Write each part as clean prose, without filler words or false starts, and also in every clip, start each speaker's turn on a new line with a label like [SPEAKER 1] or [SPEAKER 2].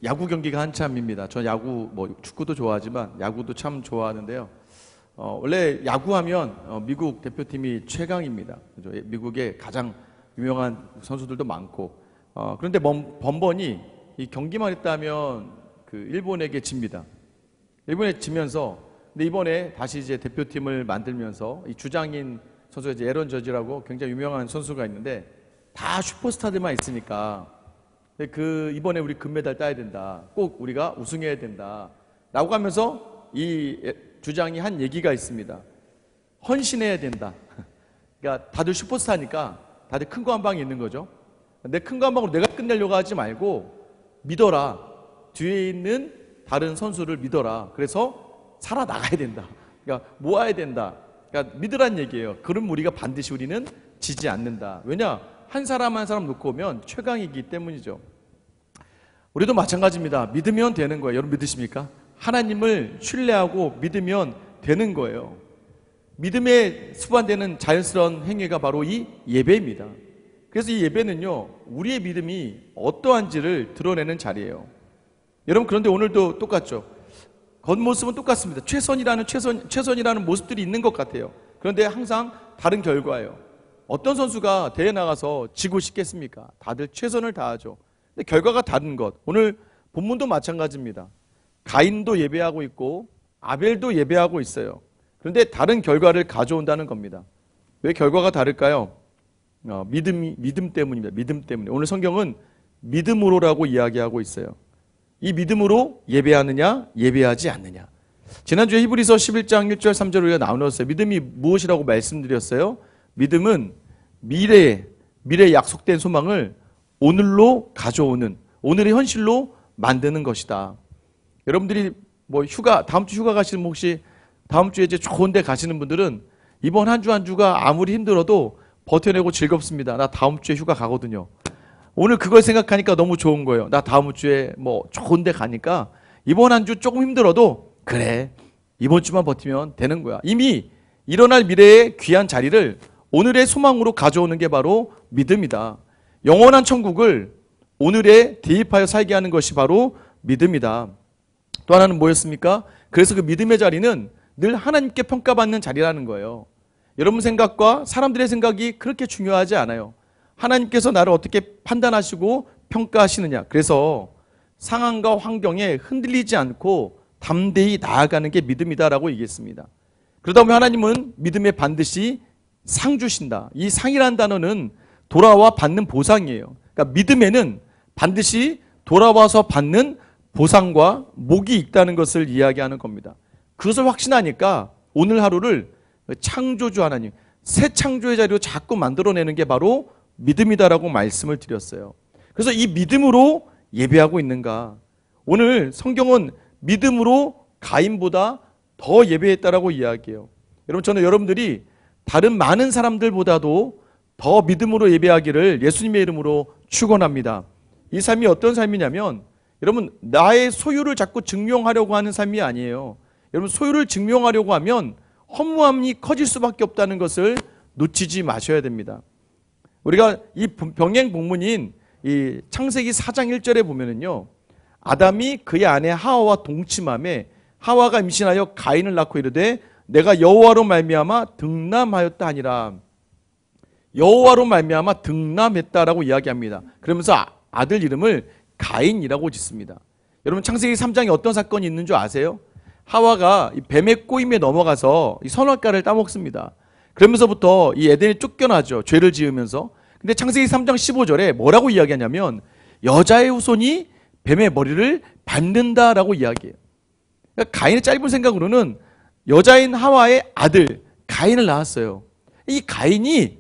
[SPEAKER 1] 야구 경기가 한참입니다. 저 야구 축구도 좋아하지만 야구도 참 좋아하는데요. 원래 야구하면 미국 대표팀이 최강입니다. 그죠? 미국의 가장 유명한 선수들도 많고 그런데 번번이 이 경기만 했다면 그 일본에게 집니다. 일본에 지면서 근데 이번에 다시 이제 대표팀을 만들면서 이 주장인 선수가 이제 에런 저지라고 굉장히 유명한 선수가 있는데 다 슈퍼스타들만 있으니까 이번에 우리 금메달 따야 된다. 꼭 우리가 우승해야 된다. 라고 하면서 이 주장이 한 얘기가 있습니다. 헌신해야 된다. 그러니까 다들 슈퍼스타니까 다들 큰 거 한 방이 있는 거죠. 내 큰 거 한 방으로 내가 끝내려고 하지 말고 믿어라. 뒤에 있는 다른 선수를 믿어라. 그래서 살아나가야 된다. 그러니까 모아야 된다. 그러니까 믿으란 얘기예요. 그럼 우리가 반드시 우리는 지지 않는다. 왜냐? 한 사람 한 사람 놓고 오면 최강이기 때문이죠. 우리도 마찬가지입니다. 믿으면 되는 거예요. 여러분 믿으십니까? 하나님을 신뢰하고 믿으면 되는 거예요. 믿음에 수반되는 자연스러운 행위가 바로 이 예배입니다. 그래서 이 예배는요, 우리의 믿음이 어떠한지를 드러내는 자리예요. 여러분 그런데 오늘도 똑같죠. 겉모습은 똑같습니다. 최선이라는 모습들이 있는 것 같아요. 그런데 항상 다른 결과예요. 어떤 선수가 대회 나가서 지고 싶겠습니까? 다들 최선을 다하죠. 근데 결과가 다른 것. 오늘 본문도 마찬가지입니다. 가인도 예배하고 있고 아벨도 예배하고 있어요. 그런데 다른 결과를 가져온다는 겁니다. 왜 결과가 다를까요? 믿음 때문입니다. 믿음 때문에. 오늘 성경은 믿음으로라고 이야기하고 있어요. 이 믿음으로 예배하느냐, 예배하지 않느냐. 지난주에 히브리서 11장 1절 3절 우리가 나누었어요. 믿음이 무엇이라고 말씀드렸어요? 믿음은 미래에 약속된 소망을 오늘로 가져오는, 오늘의 현실로 만드는 것이다. 여러분들이 다음 주 휴가 가시는 혹시 다음 주에 이제 좋은 데 가시는 분들은 이번 한 주가 아무리 힘들어도 버텨내고 즐겁습니다. 나 다음 주에 휴가 가거든요. 오늘 그걸 생각하니까 너무 좋은 거예요. 나 다음 주에 좋은 데 가니까 이번 한 주 조금 힘들어도 그래, 이번 주만 버티면 되는 거야. 이미 일어날 미래의 귀한 자리를 오늘의 소망으로 가져오는 게 바로 믿음이다. 영원한 천국을 오늘에 대입하여 살게 하는 것이 바로 믿음이다. 또 하나는 뭐였습니까? 그래서 그 믿음의 자리는 늘 하나님께 평가받는 자리라는 거예요. 여러분 생각과 사람들의 생각이 그렇게 중요하지 않아요. 하나님께서 나를 어떻게 판단하시고 평가하시느냐. 그래서 상황과 환경에 흔들리지 않고 담대히 나아가는 게 믿음이다라고 얘기했습니다. 그러다 보면 하나님은 믿음에 반드시 상 주신다. 이 상이라는 단어는 돌아와 받는 보상이에요. 그러니까 믿음에는 반드시 돌아와서 받는 보상과 복이 있다는 것을 이야기하는 겁니다. 그것을 확신하니까 오늘 하루를 창조주 하나님, 새 창조의 자리로 자꾸 만들어내는 게 바로 믿음이다라고 말씀을 드렸어요. 그래서 이 믿음으로 예배하고 있는가? 오늘 성경은 믿음으로 가인보다 더 예배했다라고 이야기해요. 여러분 저는 여러분들이 다른 많은 사람들보다도 더 믿음으로 예배하기를 예수님의 이름으로 축원합니다. 이 삶이 어떤 삶이냐면 여러분 나의 소유를 자꾸 증명하려고 하는 삶이 아니에요. 여러분 소유를 증명하려고 하면 허무함이 커질 수밖에 없다는 것을 놓치지 마셔야 됩니다. 우리가 이 병행 본문인 이 창세기 4장 1절에 보면은요, 아담이 그의 아내 하와와 동침함에 하와가 임신하여 가인을 낳고 이르되 내가 여호와로 말미암아 등남하였다 하니라. 여호와로 말미암아 등남했다라고 이야기합니다. 그러면서 아들 이름을 가인이라고 짓습니다. 여러분 창세기 3장에 어떤 사건이 있는 줄 아세요? 하와가 뱀의 꼬임에 넘어가서 이 선악과를 따먹습니다. 그러면서부터 이 에덴이 쫓겨나죠. 죄를 지으면서. 근데 창세기 3장 15절에 뭐라고 이야기하냐면 여자의 후손이 뱀의 머리를 밟는다라고 이야기해요. 그러니까 가인의 짧은 생각으로는 여자인 하와의 아들 가인을 낳았어요. 이 가인이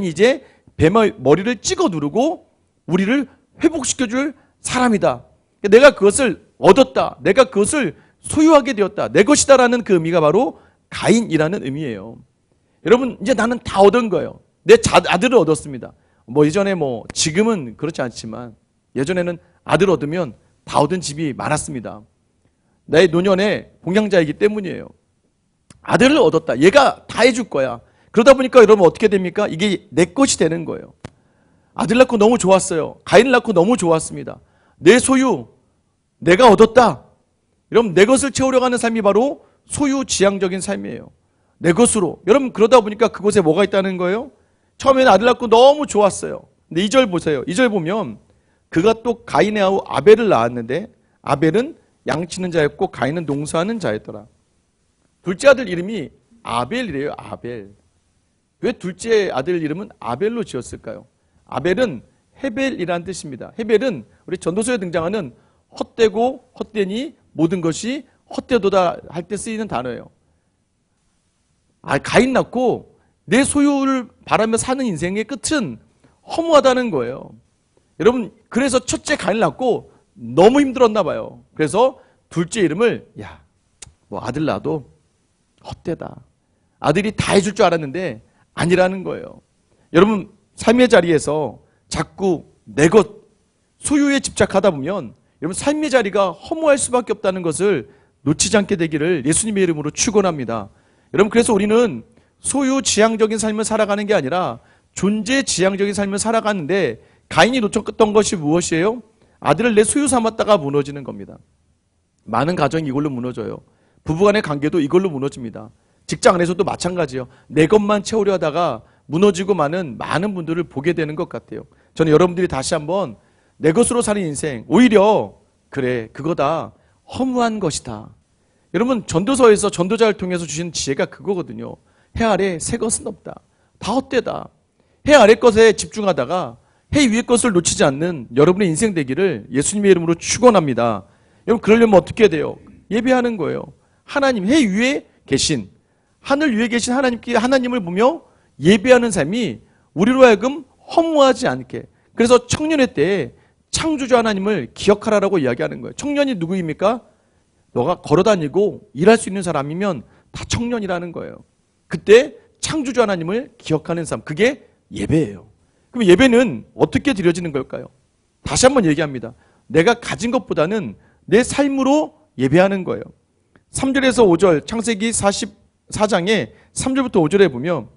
[SPEAKER 1] 이제 뱀의 머리를 찍어 누르고 우리를 회복시켜줄 사람이다. 내가 그것을 얻었다. 내가 그것을 소유하게 되었다. 내 것이다라는 그 의미가 바로 가인이라는 의미예요. 여러분 이제 나는 다 얻은 거예요. 내 아들을 얻었습니다. 예전에 지금은 그렇지 않지만 예전에는 아들 얻으면 다 얻은 집이 많았습니다. 나의 노년의 봉양자이기 때문이에요. 아들을 얻었다. 얘가 다 해줄 거야. 그러다 보니까 여러분 어떻게 됩니까? 이게 내 것이 되는 거예요. 아들 낳고 너무 좋았어요. 가인을 낳고 너무 좋았습니다. 내 소유, 내가 얻었다. 여러분, 내 것을 채우려고 하는 삶이 바로 소유지향적인 삶이에요. 내 것으로. 여러분, 그러다 보니까 그곳에 뭐가 있다는 거예요? 처음에는 아들 낳고 너무 좋았어요. 근데 2절 보세요. 2절 보면 그가 또 가인의 아우 아벨을 낳았는데 아벨은 양치는 자였고 가인은 농사하는 자였더라. 둘째 아들 이름이 아벨이래요. 아벨. 왜 둘째 아들 이름은 아벨로 지었을까요? 아벨은 헤벨이라는 뜻입니다. 헤벨은 우리 전도서에 등장하는 헛되고 헛되니 모든 것이 헛되도다 할 때 쓰이는 단어예요. 가인 낳고 내 소유를 바라며 사는 인생의 끝은 허무하다는 거예요. 여러분, 그래서 첫째 가인을 낳고 너무 힘들었나 봐요. 그래서 둘째 이름을 뭐 아들 낳아도 헛되다. 아들이 다 해줄 줄 알았는데 아니라는 거예요. 여러분, 삶의 자리에서 자꾸 내 것, 소유에 집착하다 보면 여러분 삶의 자리가 허무할 수밖에 없다는 것을 놓치지 않게 되기를 예수님의 이름으로 축원합니다. 여러분, 그래서 우리는 소유지향적인 삶을 살아가는 게 아니라 존재지향적인 삶을 살아가는데 가인이 놓쳤던 것이 무엇이에요? 아들을 내 소유 삼았다가 무너지는 겁니다. 많은 가정이 이걸로 무너져요. 부부간의 관계도 이걸로 무너집니다. 직장 안에서도 마찬가지예요. 내 것만 채우려 하다가 무너지고 마는 많은 분들을 보게 되는 것 같아요. 저는 여러분들이 다시 한번 내 것으로 사는 인생, 오히려 그래, 그거다, 허무한 것이다. 여러분, 전도서에서 전도자를 통해서 주신 지혜가 그거거든요. 해 아래 새 것은 없다. 다 헛되다. 해 아래 것에 집중하다가 해 위의 것을 놓치지 않는 여러분의 인생 되기를 예수님의 이름으로 축원합니다. 여러분, 그러려면 어떻게 돼요? 예배하는 거예요. 하나님, 해 위에 계신, 하늘 위에 계신 하나님을 보며 예배하는 삶이 우리로 하여금 허무하지 않게. 그래서 청년회 때 창조주 하나님을 기억하라라고 이야기하는 거예요. 청년이 누구입니까? 너가 걸어다니고 일할 수 있는 사람이면 다 청년이라는 거예요. 그때 창조주 하나님을 기억하는 삶, 그게 예배예요. 그럼 예배는 어떻게 드려지는 걸까요? 다시 한번 얘기합니다. 내가 가진 것보다는 내 삶으로 예배하는 거예요. 3절에서 5절 창세기 44장에 3절부터 5절에 보면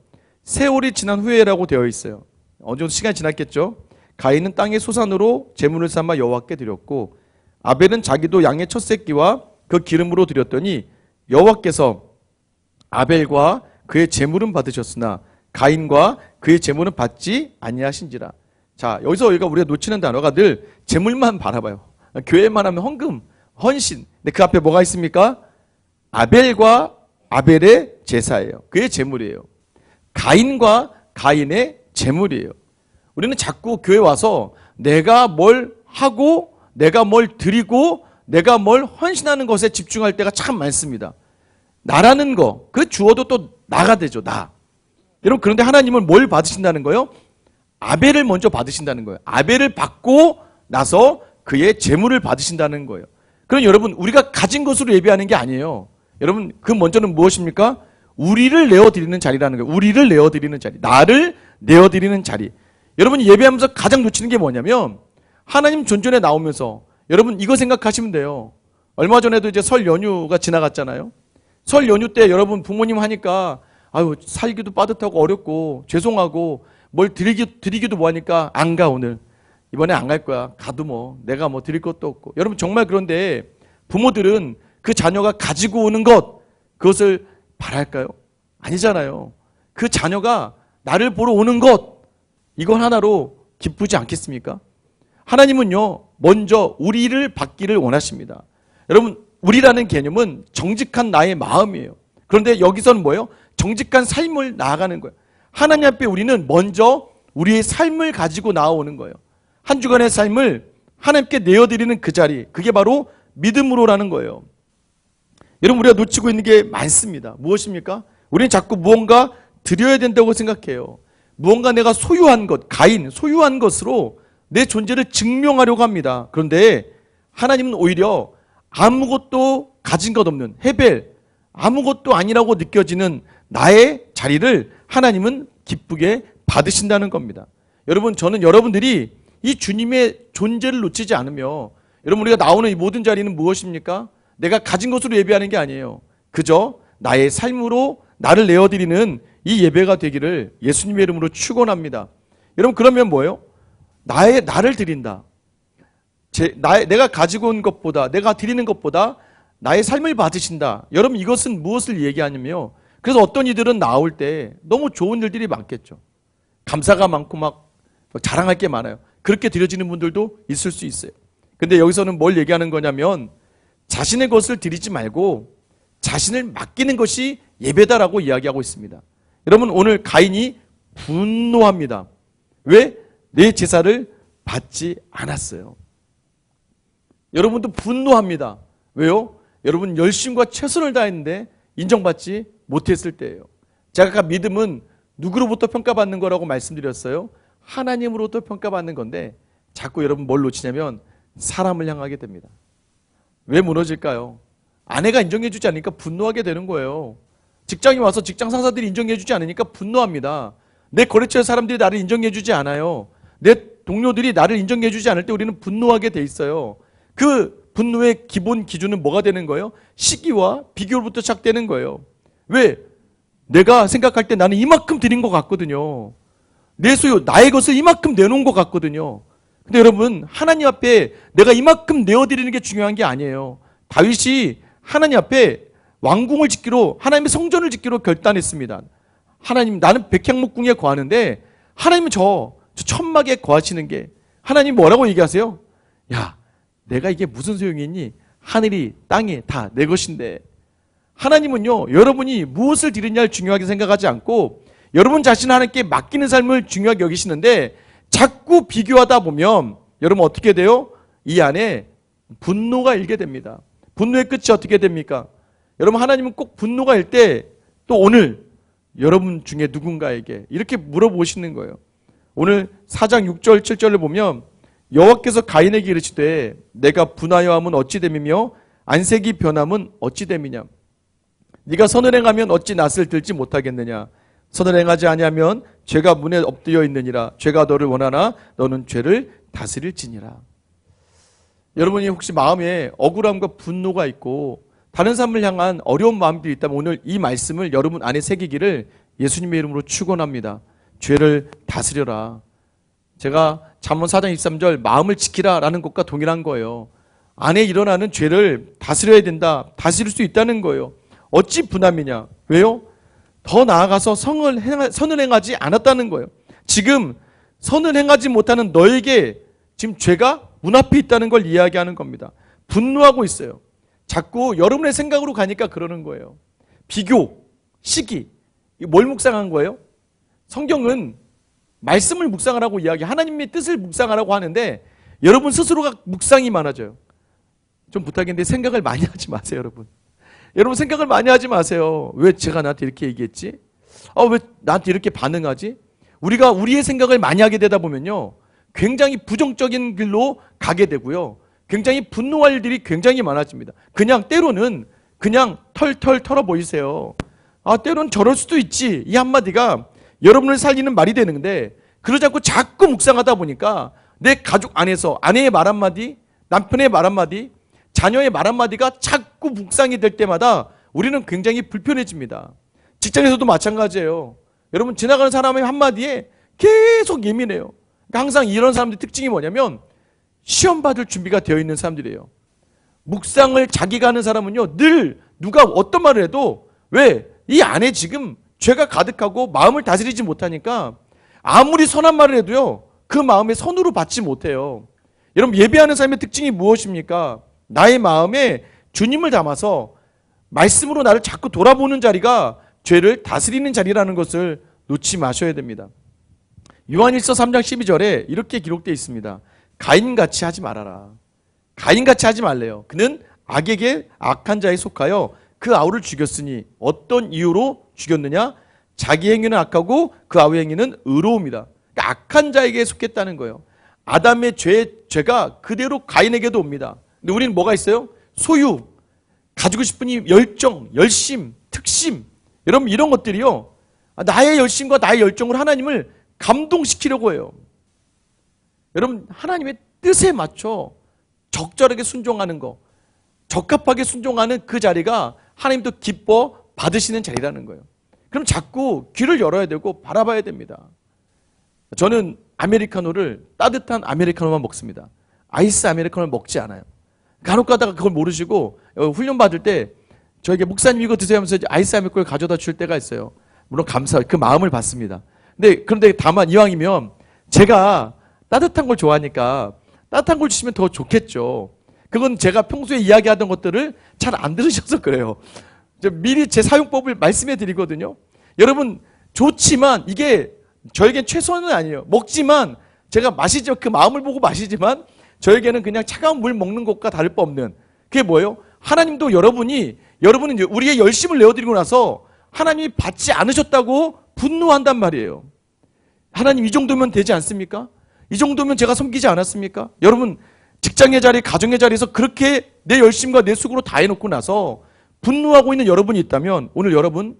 [SPEAKER 1] 세월이 지난 후에라고 되어 있어요. 어느 정도 시간이 지났겠죠. 가인은 땅의 소산으로 제물을 삼아 여호와께 드렸고 아벨은 자기도 양의 첫 새끼와 그 기름으로 드렸더니 여호와께서 아벨과 그의 제물은 받으셨으나 가인과 그의 제물은 받지 아니하신지라. 자, 여기서 우리가 놓치는 단어가 늘 제물만 바라봐요. 교회만 하면 헌금, 헌신. 근데 그 앞에 뭐가 있습니까? 아벨과 아벨의 제사예요. 그의 제물이에요. 가인과 가인의 제물이에요. 우리는 자꾸 교회 와서 내가 뭘 하고 내가 뭘 드리고 내가 뭘 헌신하는 것에 집중할 때가 참 많습니다. 나라는 거, 그 주어도 또 나가 되죠. 나. 여러분, 그런데 하나님은 뭘 받으신다는 거예요? 아벨을 먼저 받으신다는 거예요. 아벨을 받고 나서 그의 제물을 받으신다는 거예요. 그럼 여러분, 우리가 가진 것으로 예배하는 게 아니에요. 여러분, 그 먼저는 무엇입니까? 우리를 내어드리는 자리라는 거예요. 우리를 내어드리는 자리, 나를 내어드리는 자리. 여러분이 예배하면서 가장 놓치는 게 뭐냐면 하나님 존전에 나오면서 여러분 이거 생각하시면 돼요. 얼마 전에도 이제 설 연휴가 지나갔잖아요. 설 연휴 때 여러분 부모님 하니까 아유 살기도 빠듯하고 어렵고 죄송하고 뭘 드리기도 뭐하니까 안 가 오늘. 이번에 안 갈 거야. 가도 뭐 내가 뭐 드릴 것도 없고. 여러분 정말 그런데 부모들은 그 자녀가 가지고 오는 것 그것을 바랄까요? 아니잖아요. 그 자녀가 나를 보러 오는 것 이건 하나로 기쁘지 않겠습니까? 하나님은요 먼저 우리를 받기를 원하십니다. 여러분 우리라는 개념은 정직한 나의 마음이에요. 그런데 여기서는 뭐예요? 정직한 삶을 나아가는 거예요. 하나님 앞에 우리는 먼저 우리의 삶을 가지고 나아오는 거예요. 한 주간의 삶을 하나님께 내어드리는 그 자리, 그게 바로 믿음으로라는 거예요. 여러분 우리가 놓치고 있는 게 많습니다. 무엇입니까? 우리는 자꾸 무언가 드려야 된다고 생각해요. 무언가 내가 소유한 것, 가인 소유한 것으로 내 존재를 증명하려고 합니다. 그런데 하나님은 오히려 아무것도 가진 것 없는 헤벨, 아무것도 아니라고 느껴지는 나의 자리를 하나님은 기쁘게 받으신다는 겁니다. 여러분 저는 여러분들이 이 주님의 존재를 놓치지 않으며 여러분 우리가 나오는 이 모든 자리는 무엇입니까? 내가 가진 것으로 예배하는 게 아니에요. 그저 나의 삶으로 나를 내어드리는 이 예배가 되기를 예수님의 이름으로 축원합니다. 여러분 그러면 뭐예요? 나를 드린다. 내가 가지고 온 것보다, 내가 드리는 것보다 나의 삶을 받으신다. 여러분, 이것은 무엇을 얘기하냐면요. 그래서 어떤 이들은 나올 때 너무 좋은 일들이 많겠죠. 감사가 많고 막 자랑할 게 많아요. 그렇게 드려지는 분들도 있을 수 있어요. 근데 여기서는 뭘 얘기하는 거냐면 자신의 것을 드리지 말고 자신을 맡기는 것이 예배다라고 이야기하고 있습니다. 여러분, 오늘 가인이 분노합니다. 왜? 내 제사를 받지 않았어요. 여러분도 분노합니다. 왜요? 여러분 열심과 최선을 다했는데 인정받지 못했을 때예요. 제가 아까 믿음은 누구로부터 평가받는 거라고 말씀드렸어요? 하나님으로부터 평가받는 건데 자꾸 여러분 뭘 놓치냐면 사람을 향하게 됩니다. 왜 무너질까요? 아내가 인정해주지 않으니까 분노하게 되는 거예요. 직장에 와서 직장 상사들이 인정해주지 않으니까 분노합니다. 내 거래처의 사람들이 나를 인정해주지 않아요. 내 동료들이 나를 인정해주지 않을 때 우리는 분노하게 돼 있어요. 그 분노의 기본 기준은 뭐가 되는 거예요? 시기와 비교로부터 시작되는 거예요. 왜? 내가 생각할 때 나는 이만큼 드린 것 같거든요. 내 소유, 나의 것을 이만큼 내놓은 것 같거든요. 근데 여러분, 하나님 앞에 내가 이만큼 내어드리는 게 중요한 게 아니에요. 다윗이 하나님 앞에 왕궁을 짓기로, 하나님의 성전을 짓기로 결단했습니다. 하나님, 나는 백향목궁에 거하는데 하나님은 저 천막에 거하시는 게, 하나님 뭐라고 얘기하세요? 야, 내가 이게 무슨 소용이 있니? 하늘이 땅이 다 내 것인데. 하나님은요, 여러분이 무엇을 드리냐를 중요하게 생각하지 않고 여러분 자신을 하나님께 맡기는 삶을 중요하게 여기시는데 자꾸 비교하다 보면 여러분 어떻게 돼요? 이 안에 분노가 일게 됩니다. 분노의 끝이 어떻게 됩니까? 여러분, 하나님은 꼭 분노가 일 때 또 오늘 여러분 중에 누군가에게 이렇게 물어보시는 거예요. 오늘 4장 6절 7절을 보면 여호와께서 가인에게 이르시되 내가 분하여 함은 어찌 됨이며 안색이 변함은 어찌 됨이냐. 네가 선을 행하면 어찌 낯을 들지 못하겠느냐. 선을 행하지 아니하면 죄가 문에 엎드려 있느니라. 죄가 너를 원하나 너는 죄를 다스릴지니라. 여러분이 혹시 마음에 억울함과 분노가 있고 다른 사람을 향한 어려운 마음들이 있다면 오늘 이 말씀을 여러분 안에 새기기를 예수님의 이름으로 축원합니다. 죄를 다스려라. 제가 잠언 4장 23절 마음을 지키라라는 것과 동일한 거예요. 안에 일어나는 죄를 다스려야 된다. 다스릴 수 있다는 거예요. 어찌 분함이냐. 왜요? 더 나아가서 선을 행하지 않았다는 거예요. 지금 선을 행하지 못하는 너에게 지금 죄가 문 앞에 있다는 걸 이야기하는 겁니다. 분노하고 있어요. 자꾸 여러분의 생각으로 가니까 그러는 거예요. 비교, 시기. 뭘 묵상한 거예요? 성경은 말씀을 묵상하라고 이야기, 하나님의 뜻을 묵상하라고 하는데 여러분 스스로가 묵상이 많아져요. 좀 부탁인데 생각을 많이 하지 마세요, 여러분. 여러분 생각을 많이 하지 마세요. 왜 제가 나한테 이렇게 얘기했지? 왜 나한테 이렇게 반응하지? 우리가 우리의 생각을 많이 하게 되다 보면요, 굉장히 부정적인 길로 가게 되고요, 굉장히 분노할 일들이 굉장히 많아집니다. 그냥 때로는 그냥 털털 털어 보이세요. 때로는 저럴 수도 있지. 이 한마디가 여러분을 살리는 말이 되는데 그러지 않고 자꾸 묵상하다 보니까 내 가족 안에서 아내의 말 한마디, 남편의 말 한마디, 자녀의 말 한마디가 자꾸 묵상이 될 때마다 우리는 굉장히 불편해집니다. 직장에서도 마찬가지예요. 여러분, 지나가는 사람의 한마디에 계속 예민해요. 그러니까 항상 이런 사람들의 특징이 뭐냐면 시험 받을 준비가 되어 있는 사람들이에요. 묵상을 자기가 하는 사람은요, 늘 누가 어떤 말을 해도 왜? 이 안에 지금 죄가 가득하고 마음을 다스리지 못하니까 아무리 선한 말을 해도요, 그 마음에 선으로 받지 못해요. 여러분, 예배하는 삶의 특징이 무엇입니까? 나의 마음에 주님을 담아서 말씀으로 나를 자꾸 돌아보는 자리가 죄를 다스리는 자리라는 것을 놓지 마셔야 됩니다. 요한일서 3장 12절에 이렇게 기록되어 있습니다. 가인같이 하지 말아라. 가인같이 하지 말래요. 그는 악에게 악한 자에 속하여 그 아우를 죽였으니 어떤 이유로 죽였느냐? 자기 행위는 악하고 그 아우의 행위는 의로움이다. 그러니까 악한 자에게 속했다는 거예요. 아담의 죄가 그대로 가인에게도 옵니다. 근데 우리는 뭐가 있어요? 소유, 가지고 싶은 이 열정, 열심, 특심. 여러분, 이런 것들이요, 나의 열심과 나의 열정을 하나님을 감동시키려고 해요. 여러분, 하나님의 뜻에 맞춰 적절하게 순종하는 거, 적합하게 순종하는 그 자리가 하나님도 기뻐 받으시는 자리라는 거예요. 그럼 자꾸 귀를 열어야 되고 바라봐야 됩니다. 저는 아메리카노를 따뜻한 아메리카노만 먹습니다. 아이스 아메리카노를 먹지 않아요. 간혹 가다가 그걸 모르시고 훈련 받을 때 저에게 목사님 이거 드세요 하면서 아이스 아메리카노를 가져다 줄 때가 있어요. 물론 그 마음을 받습니다. 그런데 다만 이왕이면 제가 따뜻한 걸 좋아하니까 따뜻한 걸 주시면 더 좋겠죠. 그건 제가 평소에 이야기하던 것들을 잘 안 들으셔서 그래요. 미리 제 사용법을 말씀해 드리거든요. 여러분 좋지만 이게 저에겐 최선은 아니에요. 먹지만 제가 마시죠. 그 마음을 보고 마시지만 저에게는 그냥 차가운 물 먹는 것과 다를 바 없는 그게 뭐예요? 하나님도 여러분은 우리의 열심을 내어드리고 나서 하나님이 받지 않으셨다고 분노한단 말이에요. 하나님 이 정도면 되지 않습니까? 이 정도면 제가 섬기지 않았습니까? 여러분 직장의 자리, 가정의 자리에서 그렇게 내 열심과 내 수고로 다 해놓고 나서 분노하고 있는 여러분이 있다면 오늘 여러분의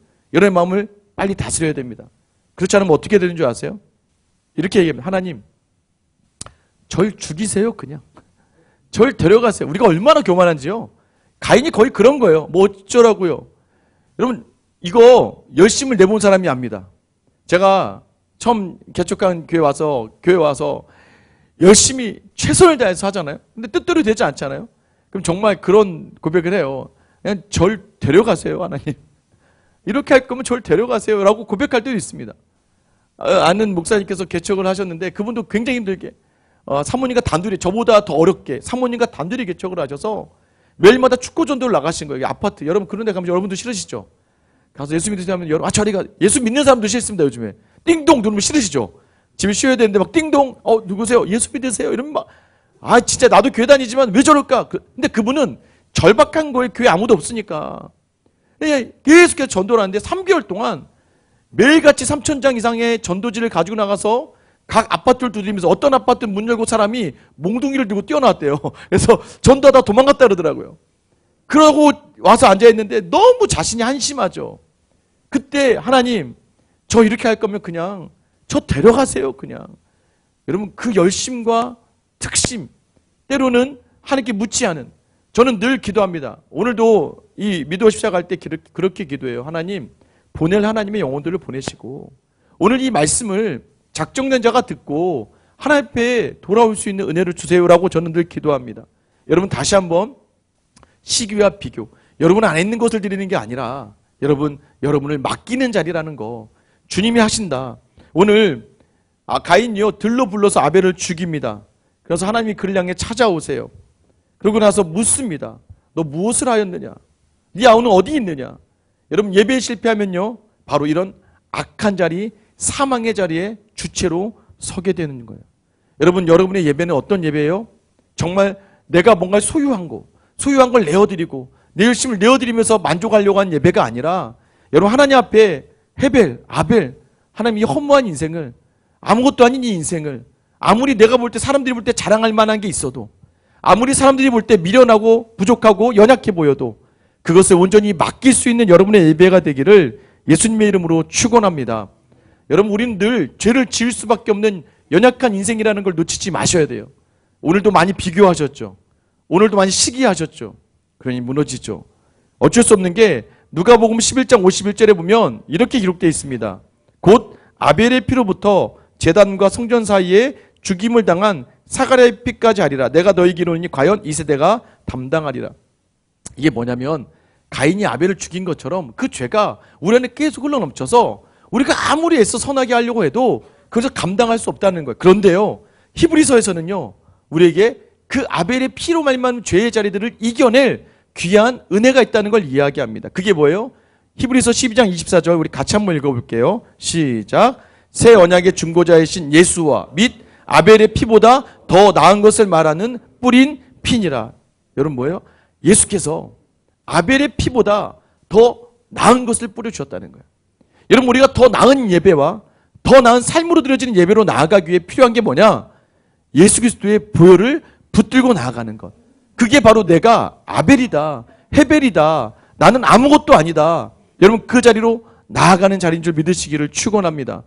[SPEAKER 1] 마음을 빨리 다스려야 됩니다. 그렇지 않으면 어떻게 되는 줄 아세요? 이렇게 얘기합니다. 하나님 절 죽이세요 그냥. 절 데려가세요. 우리가 얼마나 교만한지요. 가인이 거의 그런 거예요. 뭐 어쩌라고요. 여러분 이거 열심을 내본 사람이 압니다. 제가 처음 개척한 교회 와서 열심히 최선을 다해서 하잖아요. 근데 뜻대로 되지 않잖아요. 그럼 정말 그런 고백을 해요. 그냥 절 데려가세요 하나님. 이렇게 할 거면 절 데려가세요 라고 고백할 때도 있습니다. 아는 목사님께서 개척을 하셨는데 그분도 굉장히 힘들게 사모님과 단둘이 저보다 더 어렵게 사모님과 단둘이 개척을 하셔서 매일마다 축구 전도를 나가신 거예요. 아파트 여러분 그런 데 가면 여러분도 싫으시죠? 가서 예수 믿으시면 여러분 저리가 예수 믿는 사람도 싫습니다. 요즘에 띵동 누르면 싫으시죠? 집에 쉬어야 되는데 막 띵동 누구세요? 예수 믿으세요? 이러면 막 진짜 나도 교회 다니지만 왜 저럴까? 근데 그분은 절박한 거에 교회 아무도 없으니까 계속해서 전도를 하는데 3개월 동안 매일같이 3,000장 이상의 전도지를 가지고 나가서 각 아파트를 두드리면서 어떤 아파트 문 열고 사람이 몽둥이를 들고 뛰어나왔대요. 그래서 전도하다 도망갔다 그러더라고요. 그러고 와서 앉아있는데 너무 자신이 한심하죠. 그때 하나님 저 이렇게 할 거면 그냥 저 데려가세요 그냥. 여러분 그 열심과 특심 때로는 하나님께 묻지 않은 저는 늘 기도합니다. 오늘도 이 미도어 시작할 때 그렇게 기도해요. 하나님 보낼 하나님의 영혼들을 보내시고 오늘 이 말씀을 작정된 자가 듣고 하나님 앞에 돌아올 수 있는 은혜를 주세요라고 저는 늘 기도합니다. 여러분 다시 한번 시기와 비교 여러분 안에 있는 것을 드리는 게 아니라 여러분을 맡기는 자리라는 거 주님이 하신다. 오늘 가인이요 들로 불러서 아벨을 죽입니다. 그래서 하나님이 그를 향해 찾아오세요. 그러고 나서 묻습니다. 너 무엇을 하였느냐? 네 아우는 어디 있느냐? 여러분 예배에 실패하면요 바로 이런 악한 자리 사망의 자리에 주체로 서게 되는 거예요. 여러분의 예배는 어떤 예배예요? 정말 내가 뭔가 소유한 걸 내어드리고 내 열심을 내어드리면서 만족하려고 하는 예배가 아니라 여러분 하나님 앞에 헤벨, 아벨 하나님이 허무한 인생을 아무것도 아닌 이 인생을 아무리 내가 볼 때 사람들이 볼 때 자랑할 만한 게 있어도 아무리 사람들이 볼 때 미련하고 부족하고 연약해 보여도 그것을 온전히 맡길 수 있는 여러분의 예배가 되기를 예수님의 이름으로 축원합니다. 여러분 우리는 늘 죄를 지을 수밖에 없는 연약한 인생이라는 걸 놓치지 마셔야 돼요. 오늘도 많이 비교하셨죠. 오늘도 많이 시기하셨죠. 그러니 무너지죠. 어쩔 수 없는 게 누가복음 11장 51절에 보면 이렇게 기록되어 있습니다. 곧 아벨의 피로부터 제단과 성전 사이에 죽임을 당한 사가랴의 피까지 하리라. 내가 너희에게 이르노니 과연 이 세대가 담당하리라. 이게 뭐냐면 가인이 아벨을 죽인 것처럼 그 죄가 우리 안에 계속 흘러넘쳐서 우리가 아무리 애써 선하게 하려고 해도 그것을 감당할 수 없다는 거예요. 그런데요 히브리서에서는요 우리에게 그 아벨의 피로 말미암은 죄의 자리들을 이겨낼 귀한 은혜가 있다는 걸 이야기합니다. 그게 뭐예요? 히브리서 12장 24절 우리 같이 한번 읽어볼게요. 시작. 새 언약의 중보자이신 예수와 및 아벨의 피보다 더 나은 것을 말하는 뿌린 피니라. 여러분 뭐예요? 예수께서 아벨의 피보다 더 나은 것을 뿌려주셨다는 거예요. 여러분 우리가 더 나은 예배와 더 나은 삶으로 드려지는 예배로 나아가기 위해 필요한 게 뭐냐? 예수 그리스도의 보혈을 붙들고 나아가는 것. 그게 바로 내가 아벨이다, 헤벨이다, 나는 아무것도 아니다. 여러분 그 자리로 나아가는 자리인 줄 믿으시기를 축원합니다.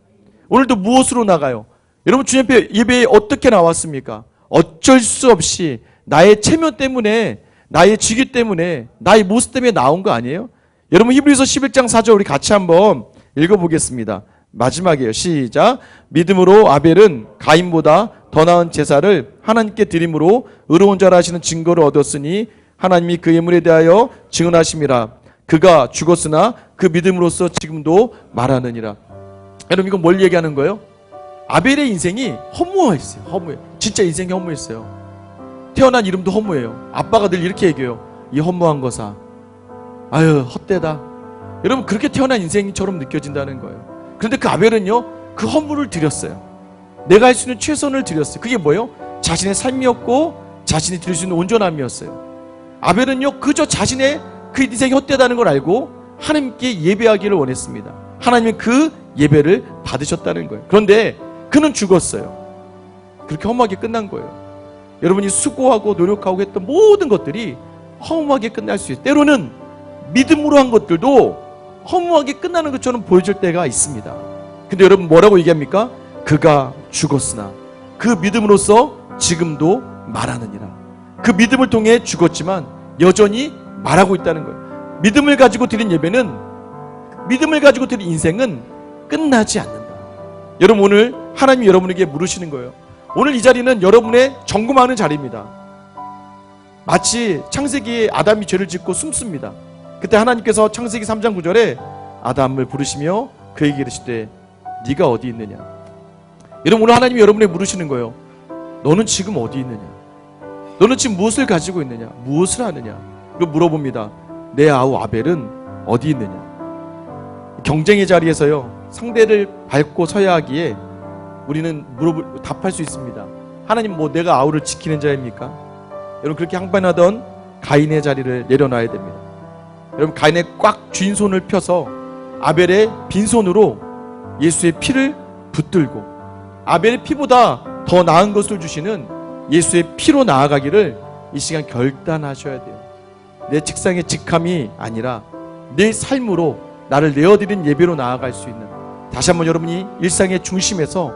[SPEAKER 1] 오늘도 무엇으로 나가요? 여러분 주님 앞에 예배에 어떻게 나왔습니까? 어쩔 수 없이 나의 체면 때문에, 나의 직위 때문에, 나의 모습 때문에 나온 거 아니에요? 여러분 히브리서 11장 4절 우리 같이 한번 읽어보겠습니다. 마지막이에요. 시작. 믿음으로 아벨은 가인보다 더 나은 제사를 하나님께 드림으로 의로운 자라 하시는 증거를 얻었으니 하나님이 그 예물에 대하여 증언하심이라. 그가 죽었으나 그 믿음으로써 지금도 말하느니라. 여러분, 이건 뭘 얘기하는 거예요? 아벨의 인생이 허무했어요. 허무해. 진짜 인생이 허무했어요. 태어난 이름도 허무해요. 아빠가 늘 이렇게 얘기해요. 이 허무한 거사. 아유, 헛되다. 여러분, 그렇게 태어난 인생처럼 느껴진다는 거예요. 그런데 그 아벨은요, 그 허물을 드렸어요. 내가 할 수 있는 최선을 드렸어요. 그게 뭐예요? 자신의 삶이었고 자신이 드릴 수 있는 온전함이었어요. 아벨은요, 그저 자신의 그 인생이 헛되다는 걸 알고 하나님께 예배하기를 원했습니다. 하나님은 그 예배를 받으셨다는 거예요. 그런데 그는 죽었어요. 그렇게 허무하게 끝난 거예요. 여러분이 수고하고 노력하고 했던 모든 것들이 허무하게 끝날 수 있어요. 때로는 믿음으로 한 것들도 허무하게 끝나는 것처럼 보여질 때가 있습니다. 근데 여러분, 뭐라고 얘기합니까? 그가 죽었으나 그 믿음으로써 지금도 말하느니라. 그 믿음을 통해 죽었지만 여전히 말하고 있다는 거예요. 믿음을 가지고 드린 예배는, 믿음을 가지고 드린 인생은 끝나지 않는다. 여러분, 오늘 하나님이 여러분에게 물으시는 거예요. 오늘 이 자리는 여러분의 점검하는 자리입니다. 마치 창세기에 아담이 죄를 짓고 숨습니다. 그때 하나님께서 창세기 3장 9절에 아담을 부르시며 그에게 이르시되 네가 어디 있느냐. 여러분, 오늘 하나님이 여러분에게 물으시는 거예요. 너는 지금 어디 있느냐? 너는 지금 무엇을 가지고 있느냐? 무엇을 하느냐? 그리고 물어봅니다. 내 아우 아벨은 어디 있느냐? 경쟁의 자리에서요, 상대를 밟고 서야 하기에 우리는 답할 수 있습니다. 하나님, 뭐 내가 아우를 지키는 자입니까? 여러분, 그렇게 항변하던 가인의 자리를 내려놔야 됩니다. 여러분, 가인의 꽉 쥔 손을 펴서 아벨의 빈손으로 예수의 피를 붙들고 아벨의 피보다 더 나은 것을 주시는 예수의 피로 나아가기를 이 시간 결단하셔야 돼요. 내 책상의 직함이 아니라 내 삶으로 나를 내어드린 예배로 나아갈 수 있는, 다시 한번 여러분이 일상의 중심에서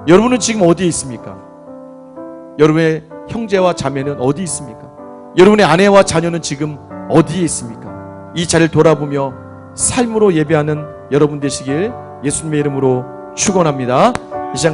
[SPEAKER 1] 여러분은 지금 어디에 있습니까? 여러분의 형제와 자매는 어디 있습니까? 여러분의 아내와 자녀는 지금 어디에 있습니까? 이 자리를 돌아보며 삶으로 예배하는 여러분 되시길 예수님의 이름으로 축원합니다.